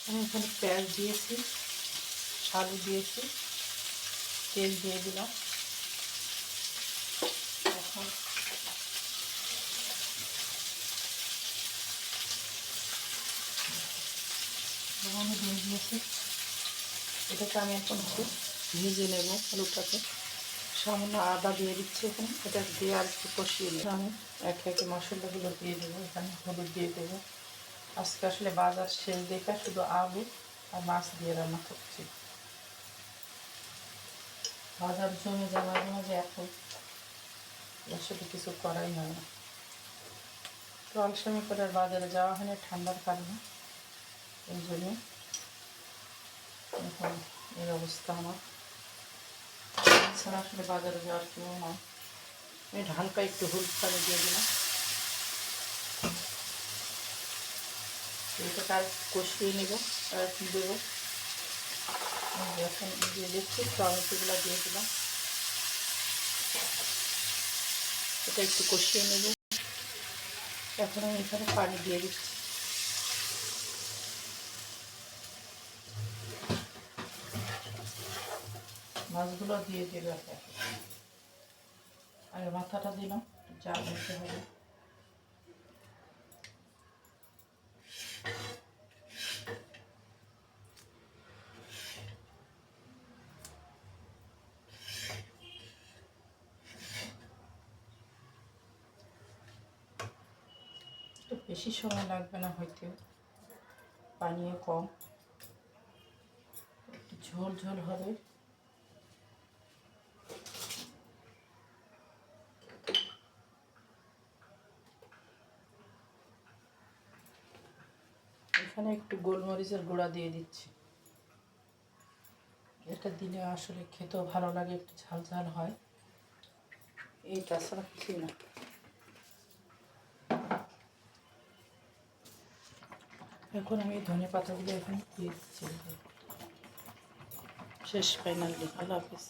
আমি এখানে পেঁয়াজ দিয়েছি, আলু দিয়েছি, তেল দিয়ে দিলাম। এখন আমি দিয়ে দিয়েছি, এটাকে আমি এখন একটু ভেজে নেব। আলুটাকে সামান্য আদা দিয়ে দিচ্ছি এখানে, এটা দিয়ে আর একটু কষিয়ে নেব। আমি একে একে মশলাগুলো দিয়ে দেবো। এখানে হলুদ দিয়ে দেবো। আজকে আসলে বাজার শেষ দেখা শুধু আলু আর মাছ দিয়ে রান্না করছি। বাজার জমে যা মাঝে মাঝে এখন আসলে কিছু করাই হয় না। তো অনেক সময় করে আর বাজারে যাওয়া হয় না ঠান্ডার কারণে, এই জন্য এখন এই অবস্থা আমার। এছাড়া আসলে বাজারে যাওয়ার কেউ নয়। আমি হালকা একটু হলুদ পানি দিয়ে দিলাম। এটাকে আর কষিয়ে নেব আর একটু দেবো। এখন দিয়ে দিচ্ছি, টমেটোগুলো দিয়ে দিলাম। এটা একটু কষিয়ে নেব। এখন আমি এখানে পানি দিয়ে দিচ্ছি। মাছগুলো দিয়ে দেবে আর মাথাটা দিলাম, যা দিতে হবে। একটু বেশি সময় লাগবে না হইতে, পানিও কম, একটু ঝোল ঝোল হবে। এখানে একটু গোলমরিচের গুঁড়া দিয়ে দিচ্ছি। এটা দিলে আসলে খেতেও ভালো লাগে, একটু ঝাল ঝাল হয়। এই তাছাড়া কিছুই না। এখন আমি ধনে পাতাগুলো এখানে দিয়ে দিচ্ছি। শেষ ফাইনালি। আল্লাহ হাফিজ।